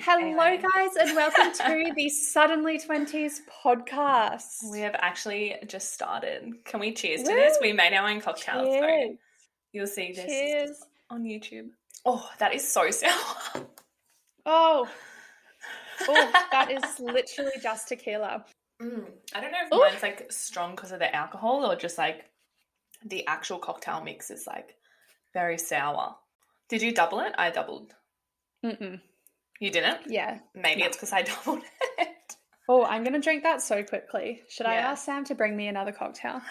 Hello, Anyway. guys, and welcome to the Suddenly Twenties Podcast. We have actually just started. Can we cheers to Woo! this? We made our own cocktail. So Cheers. you'll see this Cheers. on YouTube. Oh, that is so sour. Oh, that is literally just tequila. I don't know if mine's like strong because of the alcohol or just like the actual cocktail mix is like very sour. Did you double it? I doubled. Mm-mm. You didn't? Yeah. Maybe it's because I doubled it. Oh, I'm going to drink that so quickly. Should I Yeah. ask Sam to bring me another cocktail?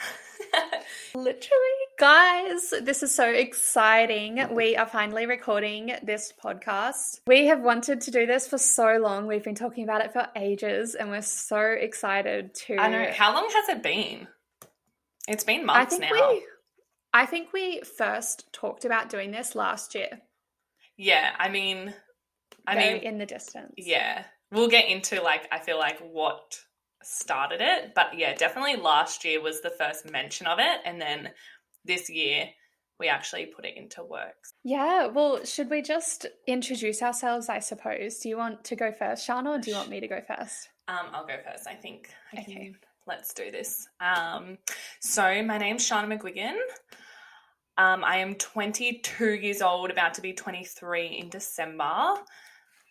Literally, guys, this is so exciting. We are finally recording this podcast. We have wanted to do this for so long. We've been talking about it for ages, and we're so excited to... I know. How long has it been? It's been months now. I think we first talked about doing this last year. Yeah, I mean, in the distance. Yeah. We'll get into I feel like what started it, but yeah, definitely last year was the first mention of it, and then this year we actually put it into works. Yeah, well, should we just introduce ourselves, I suppose? Do you want to go first, Shana, or do you want me to go first? I'll go first, I think. Okay. Let's do this. So my name's Shana McGuigan. I am 22 years old, about to be 23 in December.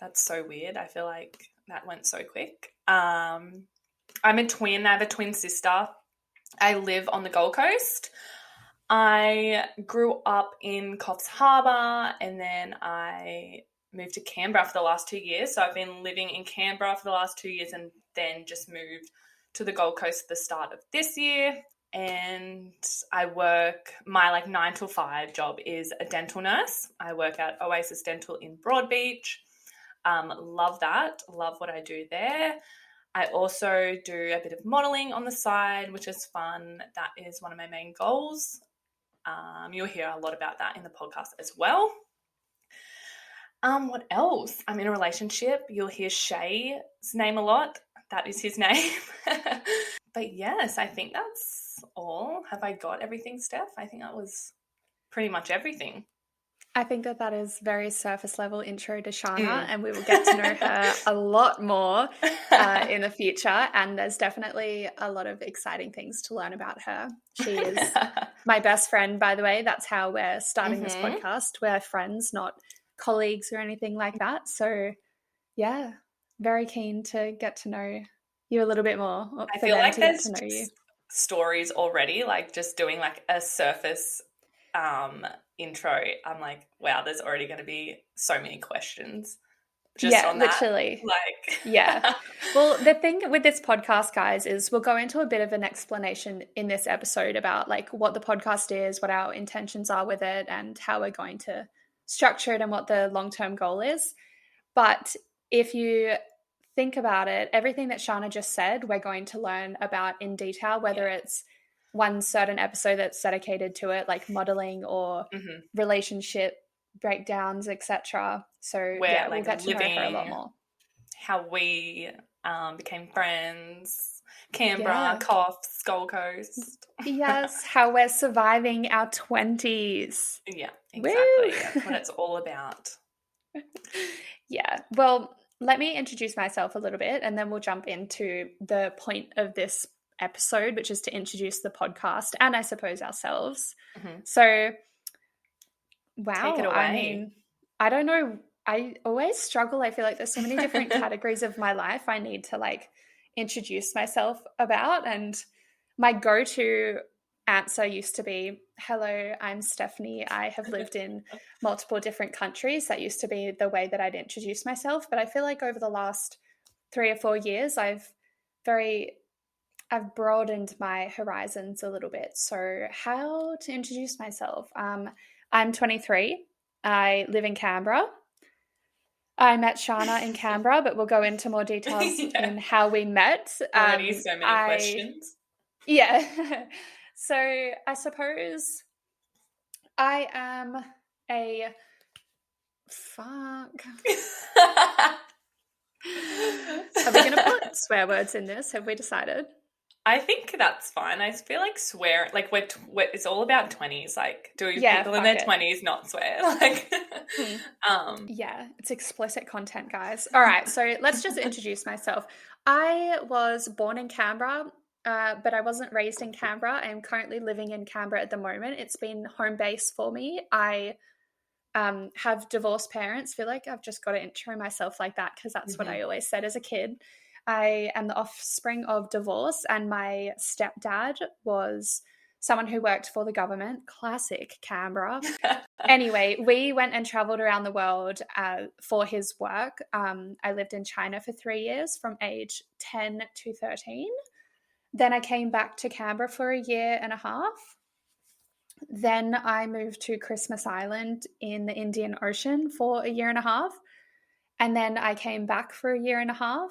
That's so weird. I feel like that went so quick. I'm a twin. I have a twin sister. I live on the Gold Coast. I grew up in Coffs Harbour and then I moved to Canberra for the last 2 years. So I've been living in Canberra for the last 2 years and then just moved to the Gold Coast at the start of this year. And I work, my 9 to 5 job is a dental nurse. I work at Oasis Dental in Broadbeach. Love that. Love what I do there. I also do a bit of modelling on the side, which is fun. That is one of my main goals. You'll hear a lot about that in the podcast as well. What else? I'm in a relationship. You'll hear Shay's name a lot. That is his name. But yes, I think that's all. Have I got everything, Steph? I think that was pretty much everything. I think that is very surface level intro to Shana, and we will get to know her a lot more in the future. And there's definitely a lot of exciting things to learn about her. She is my best friend, by the way. That's how we're starting this podcast. We're friends, not colleagues or anything like that. So yeah, very keen to get to know you a little bit more. I feel like there's stories already, just doing a surface intro. I'm like, wow, there's already going to be so many questions just on that. Literally. Yeah. Well, the thing with this podcast, guys, is we'll go into a bit of an explanation in this episode about what the podcast is, what our intentions are with it, and how we're going to structure it and what the long-term goal is. But if you think about it, everything that Shana just said, we're going to learn about in detail, whether it's one certain episode that's dedicated to it, like modeling or relationship breakdowns, etc. So we'll get to know her a lot more. How we became friends, Canberra, Coffs, Gold Coast. Yes, how we're surviving our 20s. Yeah, exactly. That's what it's all about. Yeah, well, let me introduce myself a little bit and then we'll jump into the point of this episode, which is to introduce the podcast and I suppose ourselves. So, wow. Take it away. I mean, I don't know. I always struggle. I feel like there's so many different categories of my life I need to introduce myself about. And my go-to answer used to be, hello, I'm Stephanie. I have lived in multiple different countries. That used to be the way that I'd introduce myself. But I feel like over the last 3 or 4 years, I've broadened my horizons a little bit. So how to introduce myself? I'm 23. I live in Canberra. I met Shana in Canberra, but we'll go into more details in how we met. Already so many questions. Yeah. So I suppose I am a fuck. Are we going to put swear words in this? Have we decided? I think that's fine. I feel like swear, like it's all about 20s. Like, do Yeah, people in their fuck it. 20s not swear? Like, Yeah, it's explicit content, guys. All right, so let's just introduce myself. I was born in Canberra, but I wasn't raised in Canberra. I'm currently living in Canberra at the moment. It's been home base for me. I have divorced parents. Feel like I've just got to intro myself like that because that's what I always said as a kid. I am the offspring of divorce, and my stepdad was someone who worked for the government. Classic Canberra. Anyway, we went and traveled around the world for his work. I lived in China for 3 years from age 10 to 13. Then I came back to Canberra for a year and a half. Then I moved to Christmas Island in the Indian Ocean for a year and a half. And then I came back for a year and a half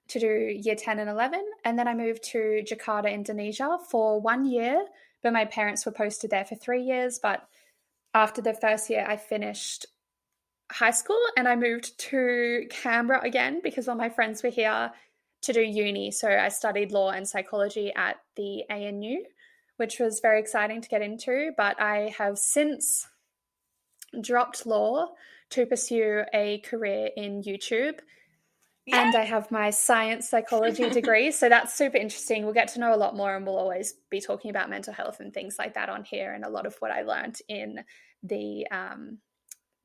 to do year 10 and 11. And then I moved to Jakarta, Indonesia for 1 year, but my parents were posted there for 3 years. But after the first year, I finished high school and I moved to Canberra again because all my friends were here to do uni. So I studied law and psychology at the ANU, which was very exciting to get into. But I have since dropped law to pursue a career in YouTube. Yeah. And I have my science psychology degree. So that's super interesting. We'll get to know a lot more and we'll always be talking about mental health and things like that on here and a lot of what I learned in the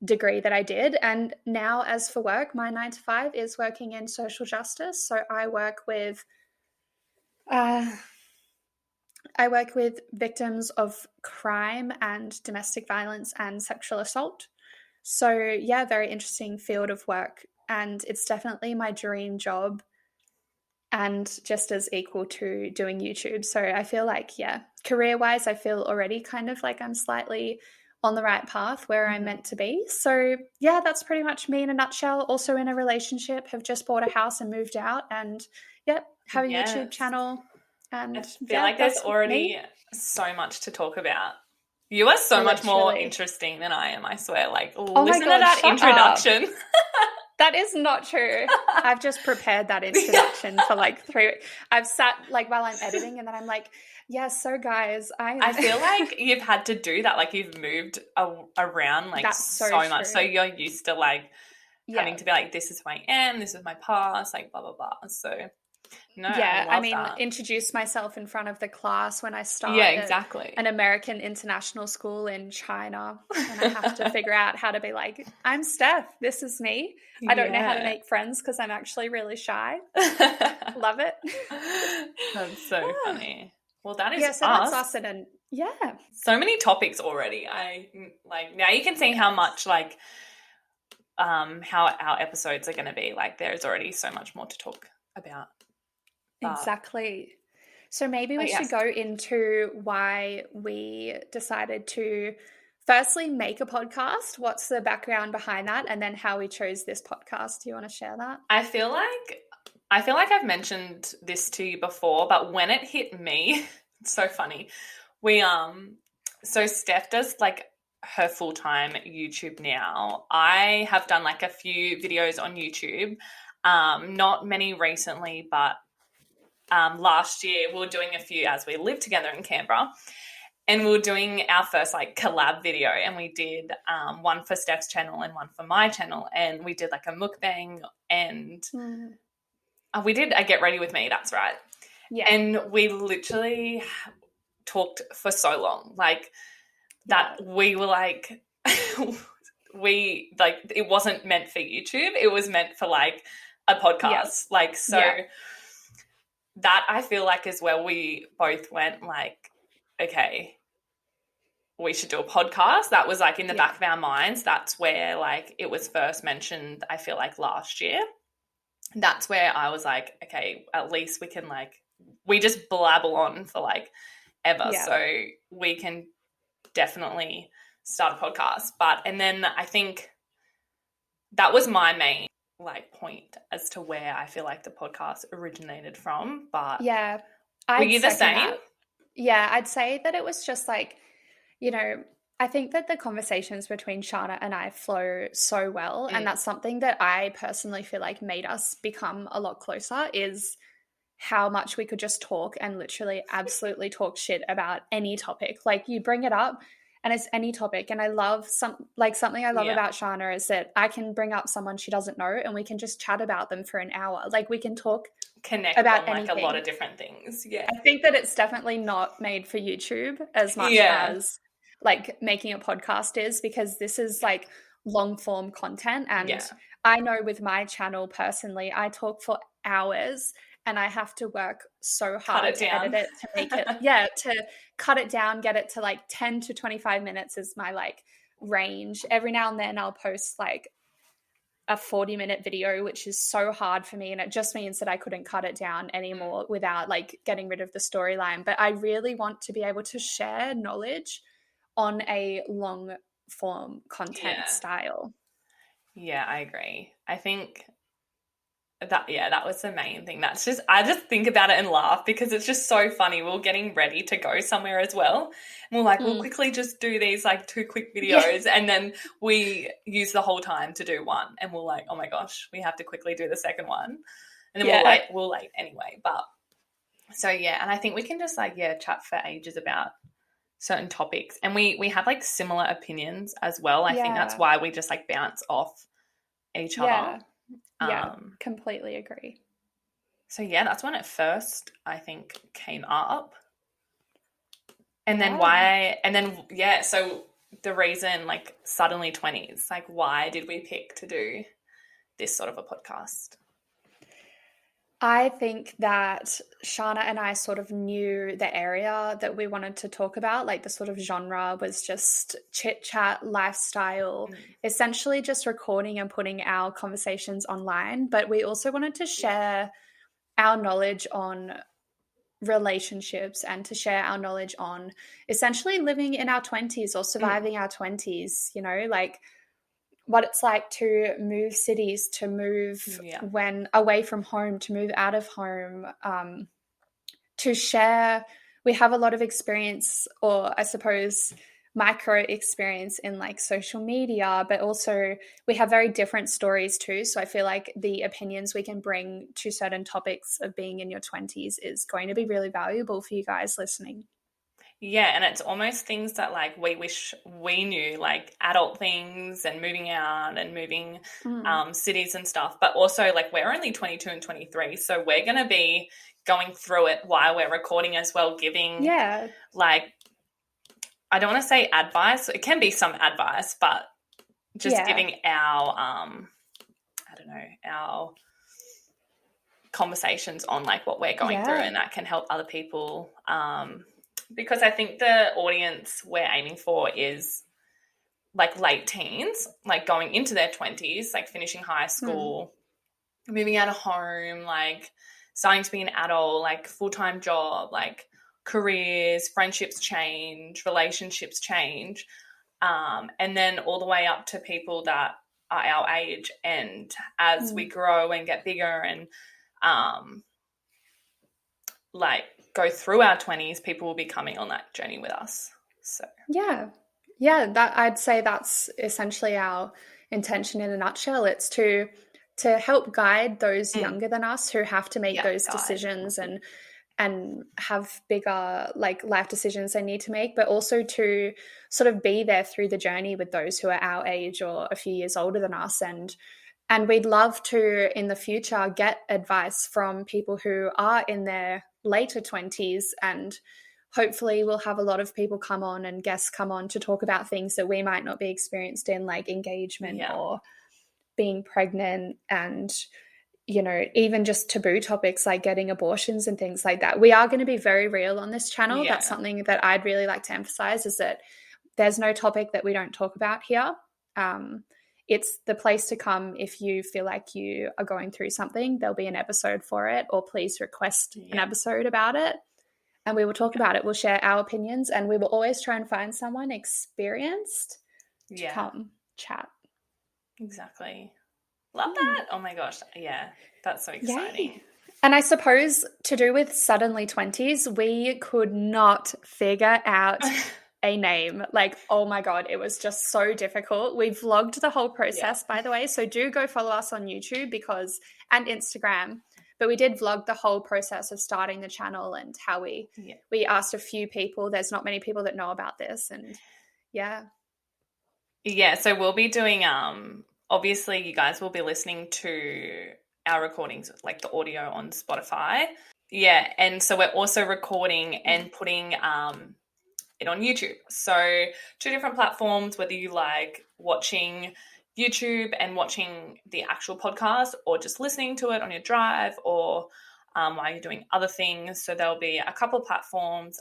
degree that I did. And now as for work, my 9 to 5 is working in social justice. So I work with victims of crime and domestic violence and sexual assault. So yeah, very interesting field of work. And it's definitely my dream job and just as equal to doing YouTube. So I feel like, yeah, career-wise, I feel already kind of like I'm slightly on the right path where I'm meant to be. So yeah, that's pretty much me in a nutshell. Also in a relationship, have just bought a house and moved out and have a YouTube channel. And I feel like there's already so much to talk about. You are so much more interesting than I am, I swear. Like, listen to that introduction. That is not true. I've just prepared that introduction for like 3 weeks. I've sat like while I'm editing and then I'm like, yeah, so guys, I feel like you've had to do that. Like you've moved around like so much. So you're used to like having to be like, this is who I am, this is my past, like blah, blah, blah. So no, yeah, I mean, that. Introduce myself in front of the class when I start an American international school in China, and I have to figure out how to be like, I'm Steph, this is me. I don't know how to make friends because I'm actually really shy. Love it. That's so funny. Well, that is so that's us and so many topics already. I like now you can see how much like how our episodes are going to be. Like there's already so much more to talk about. Exactly. So maybe we should go into why we decided to firstly make a podcast. What's the background behind that? And then how we chose this podcast. Do you want to share that? I feel like I've mentioned this to you before, but when it hit me, it's so funny. We so Steph does like her full-time YouTube now. I have done like a few videos on YouTube. Not many recently, but last year we were doing a few as we lived together in Canberra, and we were doing our first like collab video, and we did one for Steph's channel and one for my channel, and we did like a mukbang, and we did a get ready with me, that's right. And we literally talked for so long like that. We were like we like it wasn't meant for YouTube, it was meant for like a podcast. Like so that I feel like is where we both went like, okay, we should do a podcast. That was like in the back of our minds. That's where like it was first mentioned, I feel like last year. That's where I was like, okay, at least we can like, we just blabble on for like ever. So we can definitely start a podcast. And then I think that was my main like point as to where I feel like the podcast originated from. But were you the same? That. Yeah, I'd say that it was just like, you know, I think that the conversations between Shana and I flow so well. And that's something that I personally feel like made us become a lot closer, is how much we could just talk and literally absolutely talk shit about any topic. Like, you bring it up and it's any topic. And I love something I love about Shana is that I can bring up someone she doesn't know and we can just chat about them for an hour. Like, we can connect about on anything. Like a lot of different things. Yeah. I think that it's definitely not made for YouTube as much as like making a podcast is, because this is like long form content. And I know with my channel personally, I talk for hours and I have to work so hard to edit it, to make it, to cut it down, get it to like 10 to 25 minutes is my like range. Every now and then I'll post like a 40-minute video, which is so hard for me. And it just means that I couldn't cut it down anymore without like getting rid of the storyline. But I really want to be able to share knowledge on a long form content style. Yeah, I agree. I think that was the main thing. I just think about it and laugh because it's just so funny. We're getting ready to go somewhere as well. And we're like, we'll quickly just do these like 2 quick videos. And then we use the whole time to do one. And we're like, oh my gosh, we have to quickly do the second one. And then we're late anyway. But so, and I think we can just like, chat for ages about certain topics. And we have like similar opinions as well. I think that's why we just like bounce off each other. Yeah, completely agree. So that's when it first, I think, came up. And then so the reason, like, Suddenly 20s, like, why did we pick to do this sort of a podcast? I think that Shana and I sort of knew the area that we wanted to talk about, like the sort of genre was just chit chat, lifestyle, essentially just recording and putting our conversations online. But we also wanted to share our knowledge on relationships and to share our knowledge on essentially living in our 20s or surviving our 20s, you know, like what it's like to move cities, to move when away from home, to move out of home, to share. We have a lot of experience, or I suppose micro experience in like social media, but also we have very different stories too. So I feel like the opinions we can bring to certain topics of being in your 20s is going to be really valuable for you guys listening. Yeah, and it's almost things that like we wish we knew, like adult things and moving out and moving cities and stuff. But also like we're only 22 and 23, so we're going to be going through it while we're recording as well, giving like, I don't want to say advice. It can be some advice, but just giving our, our conversations on like what we're going through, and that can help other people. Because I think the audience we're aiming for is like late teens, like going into their 20s, like finishing high school, moving out of home, like starting to be an adult, like full-time job, like careers, friendships change, relationships change, and then all the way up to people that are our age. And as we grow and get bigger and like go through our 20s, people will be coming on that journey with us. So that I'd say that's essentially our intention in a nutshell. It's to help guide those younger than us who have to make those decisions and have bigger like life decisions they need to make, but also to sort of be there through the journey with those who are our age or a few years older than us. And we'd love to in the future get advice from people who are in their later 20s, and hopefully we'll have a lot of people come on and guests come on to talk about things that we might not be experienced in, like engagement or being pregnant, and you know, even just taboo topics like getting abortions and things like that. We are going to be very real on this channel. That's something that I'd really like to emphasize, is that there's no topic that we don't talk about here. It's the place to come if you feel like you are going through something. There'll be an episode for it, or please request an episode about it, and we will talk about it. We'll share our opinions, and we will always try and find someone experienced to come chat. Exactly. Love that. Oh my gosh. Yeah, that's so exciting. Yay. And I suppose to do with Suddenly 20s, we could not figure out a name. Like, oh my God, it was just so difficult. We vlogged the whole process, by the way. So do go follow us on YouTube and Instagram, But we did vlog the whole process of starting the channel and how we asked a few people. There's not many people that know about this, and so we'll be doing obviously you guys will be listening to our recordings, like the audio on Spotify. And so we're also recording and putting it on YouTube. So 2 different platforms, whether you like watching YouTube and watching the actual podcast or just listening to it on your drive or while you're doing other things. So there'll be a couple platforms.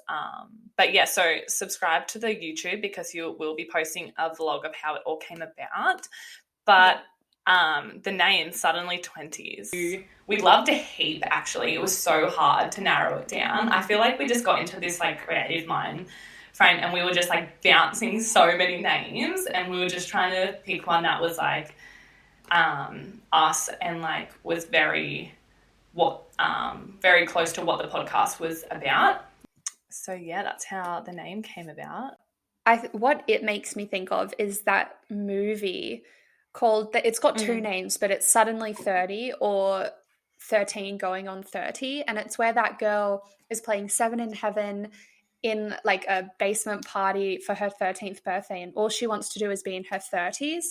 So subscribe to the YouTube because you will be posting a vlog of how it all came about. But the name Suddenly Twenties, we loved a heap actually. It was so hard to narrow it down. I feel like we just got into this like creative mind frame and we were just like bouncing so many names and we were just trying to pick one that was like us and like was very close to what the podcast was about. So yeah, that's how the name came about. What it makes me think of is that movie called, it's got 2 names, but it's Suddenly 30 or 13 going on 30. And it's where that girl is playing Seven in Heaven in like a basement party for her 13th birthday. And all she wants to do is be in her 30s.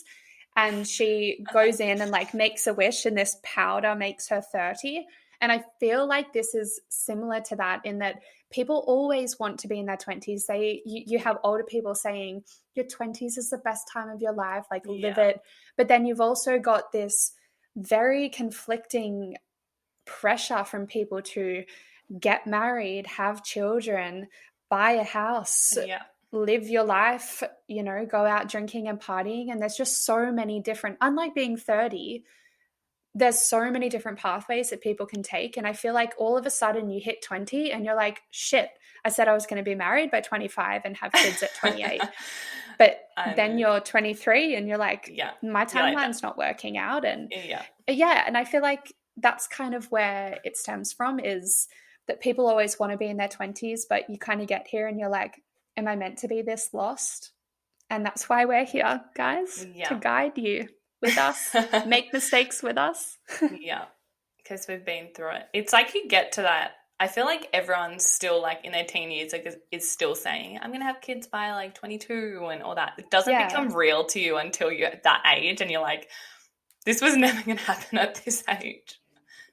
And she goes in and like makes a wish and this powder makes her 30. And I feel like this is similar to that in that people always want to be in their 20s. You have older people saying your 20s is the best time of your life, like live it. But then you've also got this very conflicting pressure from people to get married, have children, buy a house, live your life, go out drinking and partying. And there's just so many different, unlike being 30, there's so many different pathways that people can take. And I feel like all of a sudden you hit 20 and you're like, shit, I said I was going to be married by 25 and have kids at 28. But then you're 23 and you're like, my timeline's not working out. And and I feel like that's kind of where it stems from, is that people always want to be in their 20s, but you kind of get here and you're like, am I meant to be this lost? And that's why we're here, guys, to guide you with us, make mistakes with us. Because we've been through it. It's like you get to that. I feel like everyone's still like in their teen years, like is still saying, I'm going to have kids by like 22 and all that. It doesn't become real to you until you're at that age and you're like, this was never going to happen at this age.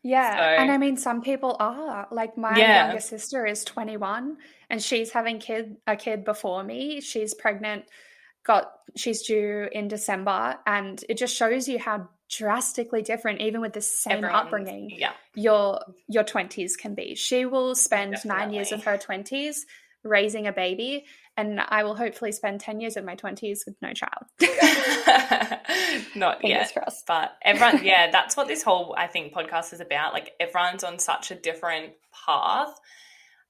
Yeah. So, and I mean, some people are like my younger sister is 21 and she's having a kid before me. She's pregnant, she's due in December, and it just shows you how drastically different, even with the same upbringing, your 20s can be. She will spend 9 years of her 20s raising a baby, and I will hopefully spend 10 years of my 20s with no child. Not yet, but everyone, that's what this whole, I think, podcast is about. Like, everyone's on such a different path.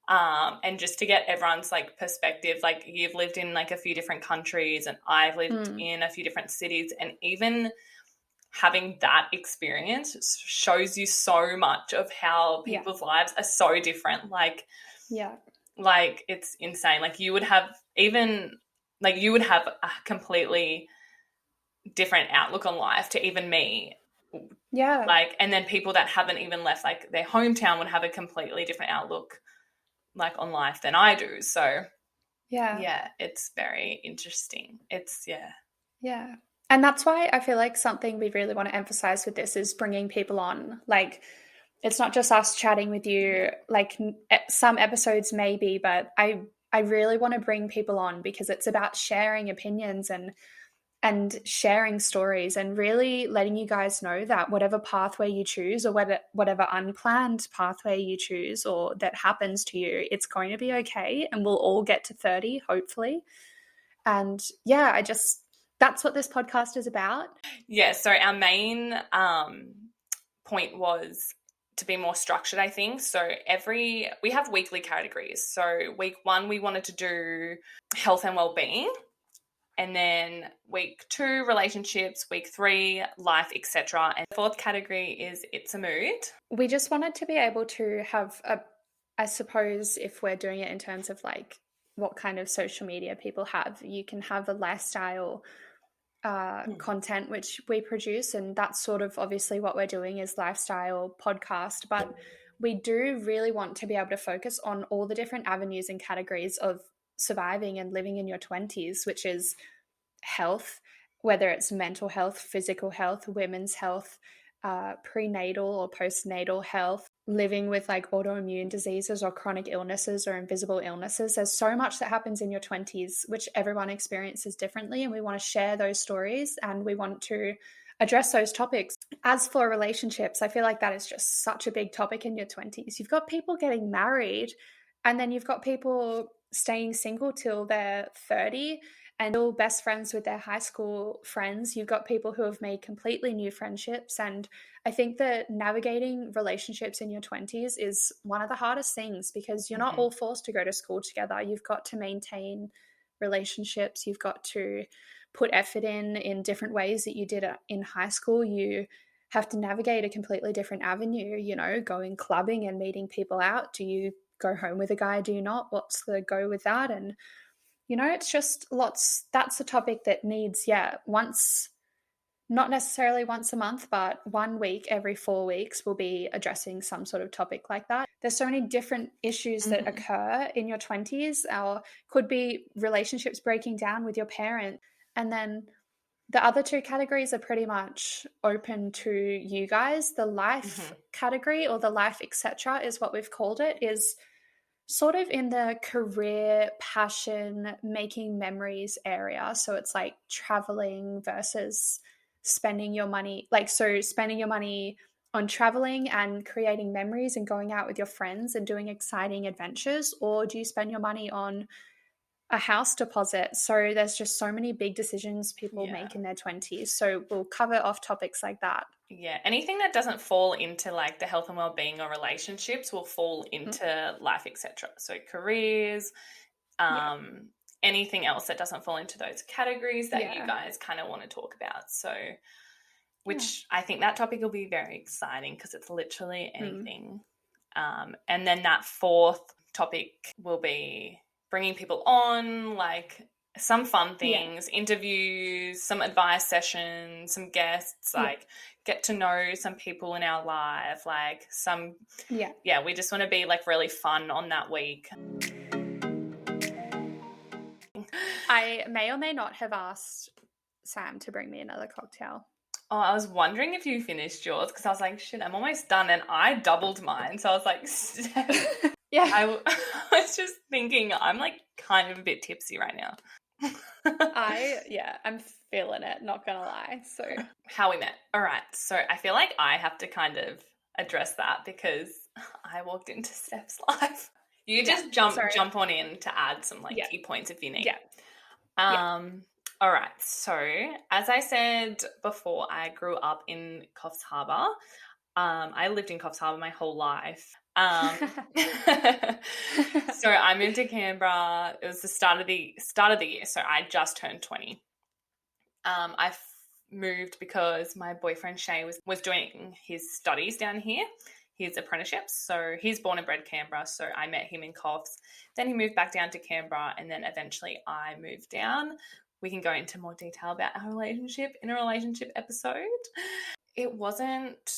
And just to get everyone's like perspective, like you've lived in like a few different countries and I've lived in a few different cities, and even having that experience shows you so much of how people's lives are so different. Like it's insane. Like you would have a completely different outlook on life to even me. Like, and then people that haven't even left like their hometown would have a completely different outlook like on life than I do. So it's very interesting. It's and that's why I feel like something we really want to emphasize with this is bringing people on. Like, it's not just us chatting with you, like some episodes maybe, but I really want to bring people on because it's about sharing opinions and sharing stories and really letting you guys know that whatever pathway you choose or whatever unplanned pathway you choose or that happens to you, it's going to be okay, and we'll all get to 30, hopefully. And that's what this podcast is about. So our main point was to be more structured, I think. So we have weekly categories. So week 1, we wanted to do health and well-being. And then week 2, relationships, week 3, life, etc. And the 4th category is it's a mood. We just wanted to be able to have I suppose if we're doing it in terms of like what kind of social media people have, you can have a lifestyle content which we produce, and that's sort of obviously what we're doing is lifestyle podcast, but we do really want to be able to focus on all the different avenues and categories of surviving and living in your 20s, which is health, whether it's mental health, physical health, women's health, prenatal or postnatal health, living with like autoimmune diseases or chronic illnesses or invisible illnesses. There's so much that happens in your 20s, which everyone experiences differently. And we want to share those stories and we want to address those topics. As for relationships, I feel like that is just such a big topic in your 20s. You've got people getting married, and then you've got people staying single till they're 30 and all best friends with their high school friends. You've got people who have made completely new friendships. And I think that navigating relationships in your 20s is one of the hardest things, because you're not all forced to go to school together. You've got to maintain relationships. You've got to put effort in different ways that you did in high school. You have to navigate a completely different avenue, you know, going clubbing and meeting people out. Do you go home with a guy? Do you not? What's the go with that? And you know, it's just lots. That's a topic that needs, once, not necessarily once a month, but 1 week every 4 weeks, we'll be addressing some sort of topic like that. There's so many different issues that occur in your 20s, or could be relationships breaking down with your parent. And then the other two categories are pretty much open to you guys. The life category, or the life etc. is what we've called it, is sort of in the career, passion, making memories area. So it's like traveling versus spending your money. Like, so spending your money on traveling and creating memories and going out with your friends and doing exciting adventures, or do you spend your money on a house deposit? So there's just so many big decisions people make in their 20s. So we'll cover off topics like that. Yeah, anything that doesn't fall into like the health and well-being or relationships will fall into life, etc. So careers, anything else that doesn't fall into those categories that you guys kind of want to talk about. So, which I think that topic will be very exciting because it's literally anything. And then that fourth topic will be bringing people on, like some fun things, interviews, some advice sessions, some guests, like get to know some people in our life, like some, we just want to be like really fun on that week. I may or may not have asked Sam to bring me another cocktail. Oh, I was wondering if you finished yours, because I was like, shit, I'm almost done, and I doubled mine. So I was like, I was just thinking I'm like kind of a bit tipsy right now. I'm feeling it, not gonna lie. So how we met. All right. So I feel like I have to kind of address that because I walked into Steph's life. You just jump on in to add some like key points if you need. All right. So as I said before, I grew up in Coffs Harbour. I lived in Coffs Harbour my whole life. So I moved to Canberra. It was the start of the year, so I just turned 20. I moved because my boyfriend Shay was doing his studies down here, his apprenticeships. So he's born and bred Canberra, so I met him in Coffs. Then he moved back down to Canberra, and then eventually I moved down. We can go into more detail about our relationship in a relationship episode. It wasn't,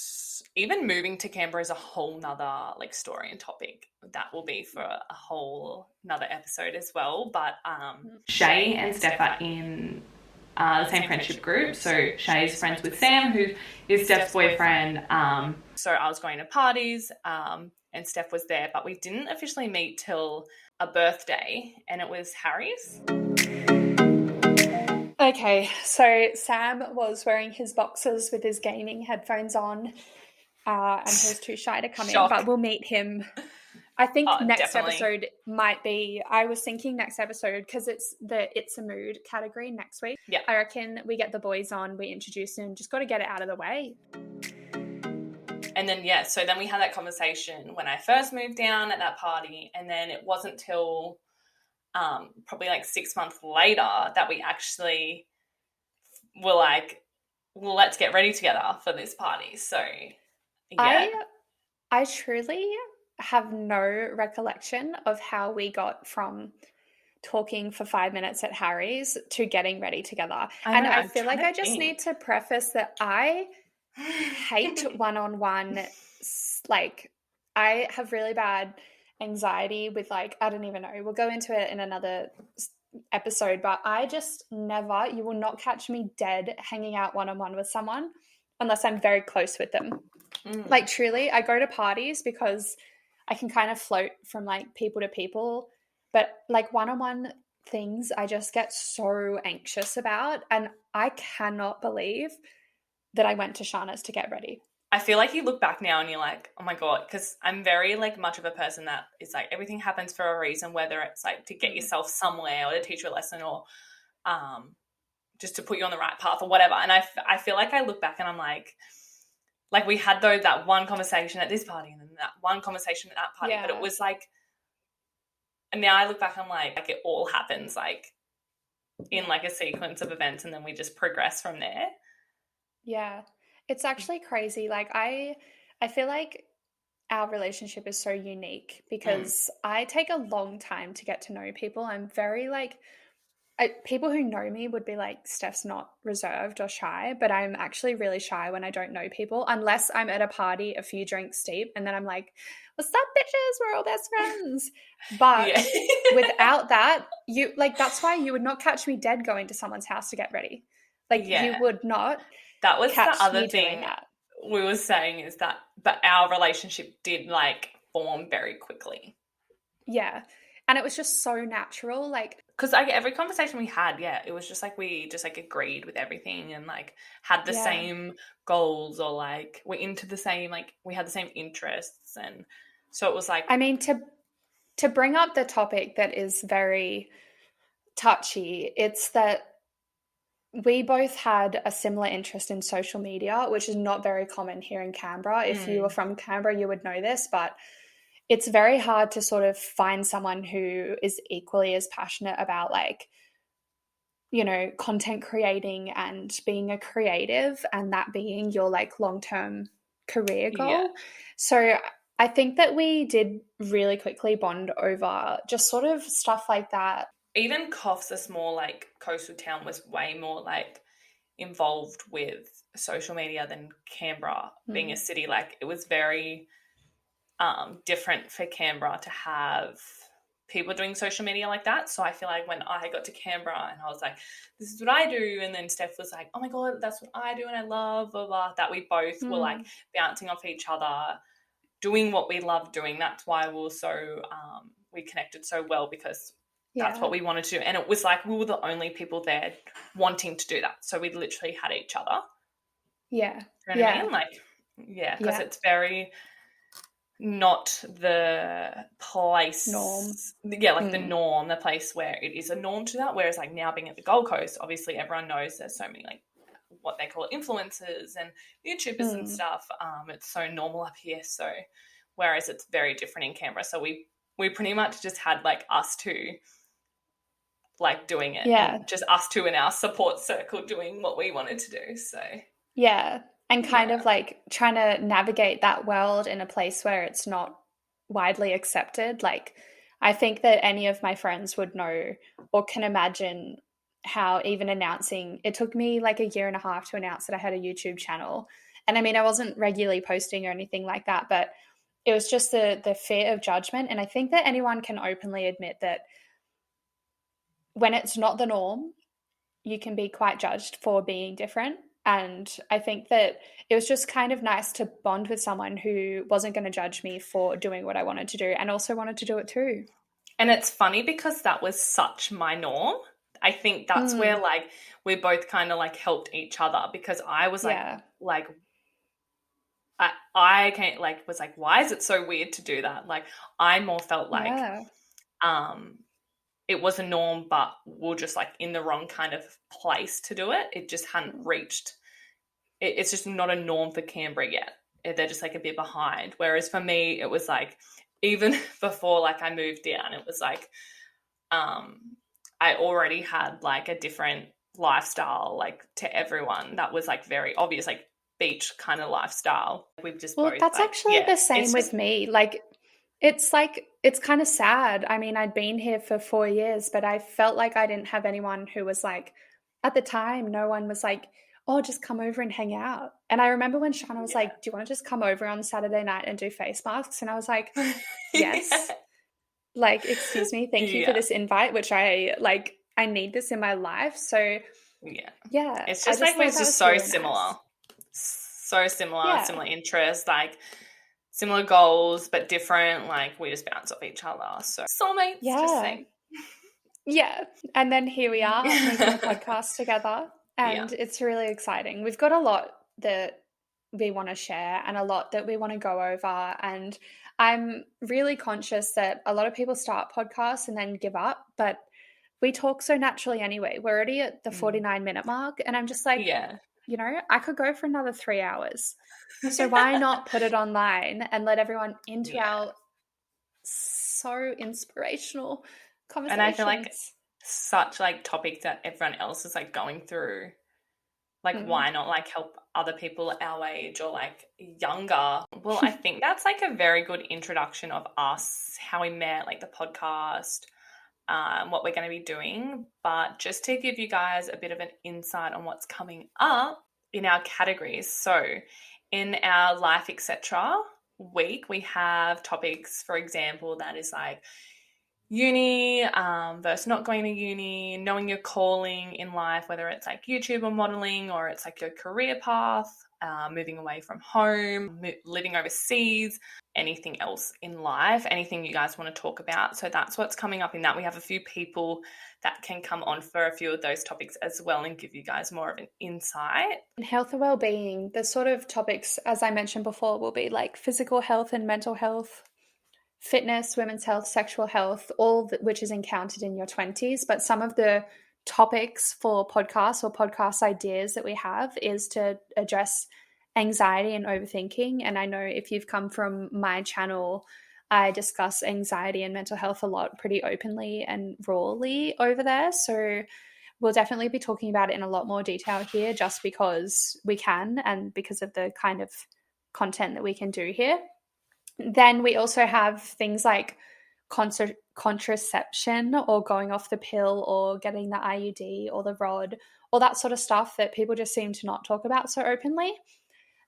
even moving to Canberra is a whole nother like story and topic. That will be for a whole nother episode as well. But Shay and Steph are in the same friendship group. So Shay's friends with Sam, who is Steph's boyfriend. So I was going to parties and Steph was there, but we didn't officially meet till a birthday, and it was Harry's. Okay, so Sam was wearing his boxers with his gaming headphones on, and he was too shy to come in, but we'll meet him. I think next episode might be, I was thinking next episode, because it's the It's a Mood category next week. Yeah. I reckon we get the boys on, we introduce them, just got to get it out of the way. And then, so then we had that conversation when I first moved down at that party, and then it wasn't till probably like 6 months later that we actually were like, well, let's get ready together for this party. So, yeah. I truly have no recollection of how we got from talking for 5 minutes at Harry's to getting ready together. I know, And I I'm feel like trying I to just need think. to preface that I hate one-on-one, like I have really bad anxiety with like, I don't even know, we'll go into it in another episode, but I just never, you will not catch me dead hanging out one-on-one with someone unless I'm very close with them. Like truly, I go to parties because I can kind of float from like people to people, but like one-on-one things I just get so anxious about, and I cannot believe that I went to Shana's to get ready. I feel like you look back now and you're like, oh my God, because I'm very like much of a person that is like everything happens for a reason, whether it's like to get yourself somewhere or to teach you a lesson or just to put you on the right path or whatever. And I feel like I look back and I'm like we had that one conversation at this party and then that one conversation at that party, but it was like, and now I look back and I'm like it all happens like in like a sequence of events and then we just progress from there. Yeah. It's actually crazy. Like I feel like our relationship is so unique because I take a long time to get to know people. I'm very like, people who know me would be like, Steph's not reserved or shy, but I'm actually really shy when I don't know people, unless I'm at a party a few drinks deep and then I'm like, what's up, bitches? We're all best friends. But without that, you like, that's why you would not catch me dead going to someone's house to get ready. Like you would not. That was catch the other me thing doing that. we were saying is that, but our relationship did like form very quickly. Yeah. And it was just so natural. Like, because like every conversation we had, it was just like we just like agreed with everything and like had the same goals or like we're into the same, like we had the same interests. And so it was like, I mean, to bring up the topic that is very touchy, it's that we both had a similar interest in social media, which is not very common here in Canberra. If you were from Canberra, you would know this, but it's very hard to sort of find someone who is equally as passionate about like, you know, content creating and being a creative and that being your like long-term career goal. Yeah. So I think that we did really quickly bond over just sort of stuff like that. Even Coffs, a small like coastal town, was way more like involved with social media than Canberra being a city. Like it was very different for Canberra to have people doing social media like that. So I feel like when I got to Canberra and I was like, this is what I do, and then Steph was like, oh my God, that's what I do and I love, blah, blah, that we both were like bouncing off each other, doing what we love doing. That's why we were so we connected so well, because that's what we wanted to do. And it was like we were the only people there wanting to do that. So we literally had each other. Yeah. You know what I mean? Like, because it's very not the place norm. Like the norm, the place where it is a norm to that. Whereas like now being at the Gold Coast, obviously everyone knows there's so many like what they call influencers and YouTubers and stuff. It's so normal up here. So whereas it's very different in Canberra. So we pretty much just had like us two like doing it. And just us two in our support circle doing what we wanted to do. So and kind of like trying to navigate that world in a place where it's not widely accepted. Like I think that any of my friends would know or can imagine how even announcing, it took me like 1.5 years to announce that I had a YouTube channel. And I mean, I wasn't regularly posting or anything like that, but it was just the fear of judgment. And I think that anyone can openly admit that when it's not the norm, you can be quite judged for being different. And I think that it was just kind of nice to bond with someone who wasn't going to judge me for doing what I wanted to do and also wanted to do it too. And it's funny because that was such my norm. I think that's where like we both kind of like helped each other, because I was like I can't like was like, why is it so weird to do that? Like I more felt like it was a norm, but we're just like in the wrong kind of place to do it. It just hadn't reached. It's just not a norm for Canberra yet. They're just like a bit behind. Whereas for me, it was like even before like I moved down, it was like I already had like a different lifestyle like to everyone that was like very obvious, like beach kind of lifestyle. We've just both that's like, actually the same with me. Like It's like, it's kind of sad. I mean, I'd been here for 4 years, but I felt like I didn't have anyone who was like, at the time, no one was like, oh, just come over and hang out. And I remember when Shauna was like, do you want to just come over on Saturday night and do face masks? And I was like, yes. Yeah. Like, excuse me, thank you for Yeah. this invite, which I need this in my life. So Yeah. yeah, It's I just just like we're thought that just was so really similar. nice. So similar, Yeah. similar interests, like similar goals, but different. Like we just bounce off each other. So soulmates, just Yeah. saying. Yeah. And then here we are making a podcast together, Yeah. and it's really exciting. We've got a lot that we want to share and a lot that we want to go over. And I'm really conscious that a lot of people start podcasts and then give up, but we talk so naturally anyway. We're already at the 49-minute mark, and I'm just like, Yeah. I could go for another 3 hours. So why not put it online and let everyone into Yeah. our so inspirational And I feel like conversations? such like topics that everyone else is like going through. Like, why not like help other people our age or like younger? Well, I think that's like a very good introduction of us, how we met, like the podcast, what we're going to be doing. But just to give you guys a bit of an insight on what's coming up in our categories. So in our life, etc. week, we have topics, for example, that is like uni versus not going to uni, knowing your calling in life, whether it's like YouTube or modeling, or it's like your career path, moving away from home, living overseas, anything else in life, anything you guys want to talk about. So that's what's coming up in that. We have a few people that can come on for a few of those topics as well and give you guys more of an insight. Health and well-being, the sort of topics, as I mentioned before, will be like physical health and mental health, fitness, women's health, sexual health, all which is encountered in your 20s. But some of the topics for podcasts or podcast ideas that we have is to address anxiety and overthinking. And I know if you've come from my channel, I discuss anxiety and mental health a lot, pretty openly and rawly over there. So we'll definitely be talking about it in a lot more detail here, just because we can and because of the kind of content that we can do here. Then we also have things like contraception or going off the pill or getting the IUD or the rod, all that sort of stuff that people just seem to not talk about so openly.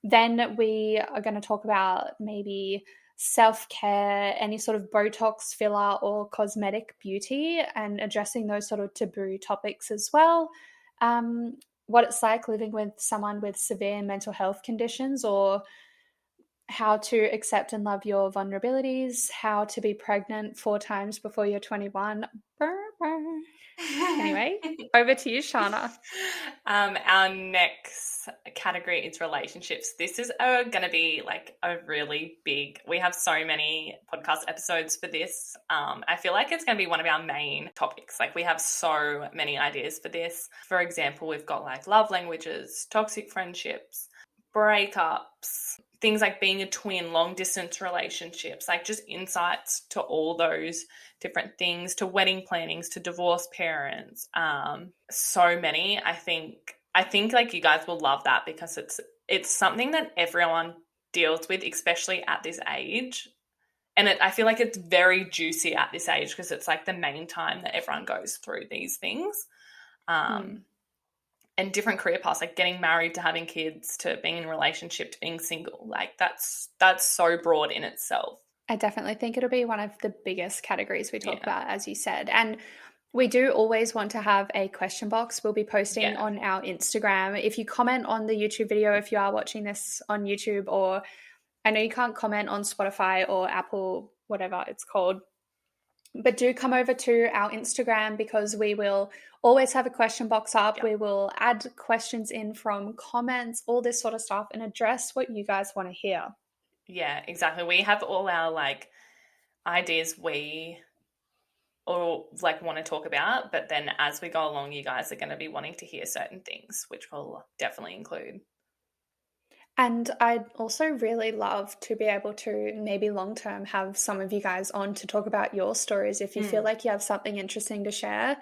Then we are going to talk about maybe self-care, any sort of Botox, filler, or cosmetic beauty, and addressing those sort of taboo topics as well. What it's like living with someone with severe mental health conditions, or how to accept and love your vulnerabilities, how to be pregnant 4 times before you're 21. Anyway, over to you, Shauna. Our next category is relationships. This is going to be like a really big, we have so many podcast episodes for this. I feel like it's going to be one of our main topics. Like we have so many ideas for this. For example, we've got like love languages, toxic friendships, breakups, things like being a twin, long distance relationships, like just insights to all those different things, to wedding plannings, to divorced parents. So many. I think like you guys will love that because it's something that everyone deals with, especially at this age. And I feel like it's very juicy at this age because it's like the main time that everyone goes through these things. And different career paths, like getting married to having kids to being in a relationship to being single. Like that's so broad in itself. I definitely think it'll be one of the biggest categories we talk about, as you said. And we do always want to have a question box. We'll be posting on our Instagram. If you comment on the YouTube video, if you are watching this on YouTube, or I know you can't comment on Spotify or Apple, whatever it's called, but do come over to our Instagram because we will always have a question box up. We will add questions in from comments, all this sort of stuff, and address what you guys want to hear. Yeah, exactly. We have all our like ideas we or like want to talk about, but then as we go along, you guys are going to be wanting to hear certain things, which we'll definitely include. And I'd also really love to be able to maybe long term have some of you guys on to talk about your stories. If you feel like you have something interesting to share,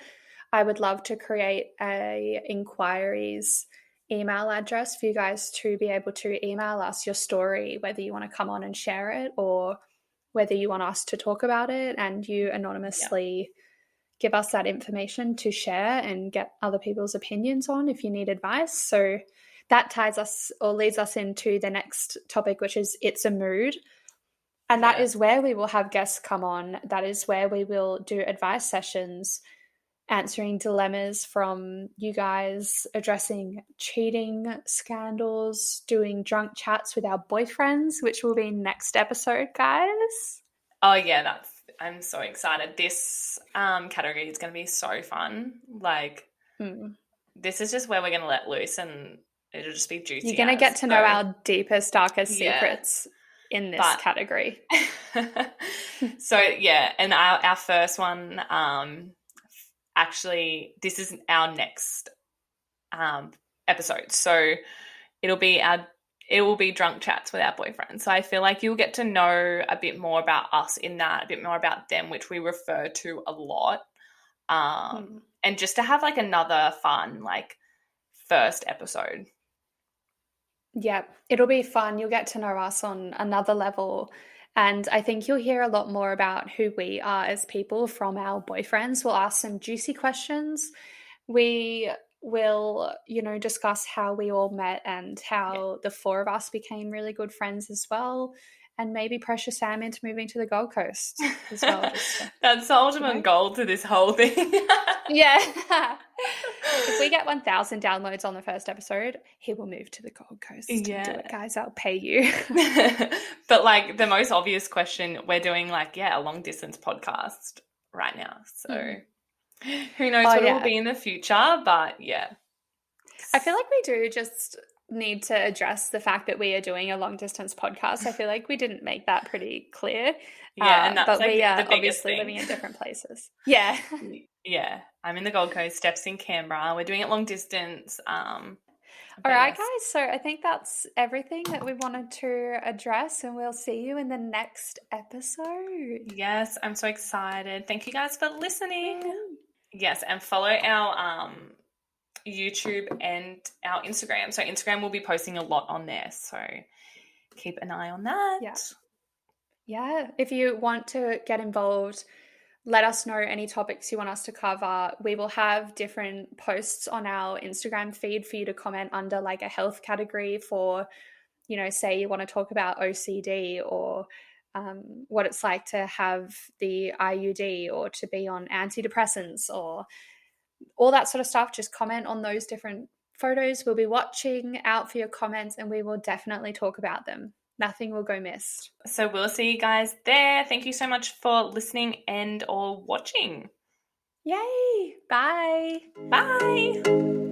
I would love to create a inquiries email address for you guys to be able to email us your story, whether you want to come on and share it or whether you want us to talk about it, and you anonymously give us that information to share and get other people's opinions on if you need advice. So that ties us or leads us into the next topic, which is It's a Mood. And that is where we will have guests come on. That is where we will do advice sessions, answering dilemmas from you guys, addressing cheating scandals, doing drunk chats with our boyfriends, which will be next episode, guys. Oh yeah, I'm so excited. This category is going to be so fun. Like, this is just where we're going to let loose, and it'll just be juicy. You're going to get to know our deepest, darkest secrets in this category. So yeah, and our first one, actually, this is our next episode. So it will be drunk chats with our boyfriends. So I feel like you'll get to know a bit more about us in that, a bit more about them, which we refer to a lot. And just to have like another fun, like, first episode. Yeah, it'll be fun. You'll get to know us on another level. And I think you'll hear a lot more about who we are as people from our boyfriends. We'll ask some juicy questions. We will, discuss how we all met and how the four of us became really good friends as well. And maybe pressure Sam into moving to the Gold Coast as well. That's the ultimate goal to this whole thing. Yeah. If we get 1,000 downloads on the first episode, he will move to the Gold Coast. Yeah. Do it, guys. I'll pay you. But like the most obvious question, we're doing like, a long distance podcast right now. So who knows what it will be in the future, but yeah. I feel like we do just need to address the fact that we are doing a long distance podcast. I feel like we didn't make that pretty clear. Yeah, and that's but like we are the biggest obviously thing. living in different places. Yeah. Yeah. I'm in the Gold Coast, Steph's in Canberra. We're doing it long distance. All right, guys. So I think that's everything that we wanted to address, and we'll see you in the next episode. Yes, I'm so excited. Thank you guys for listening. Yes, and follow our YouTube and our Instagram. So Instagram will be posting a lot on there. So keep an eye on that. Yeah. If you want to get involved, let us know any topics you want us to cover. We will have different posts on our Instagram feed for you to comment under, like a health category for, say you want to talk about OCD or what it's like to have the IUD or to be on antidepressants or all that sort of stuff. Just comment on those different photos. We'll be watching out for your comments, and we will definitely talk about them. Nothing will go missed. So we'll see you guys there. Thank you so much for listening and or watching. Yay! Bye! Bye!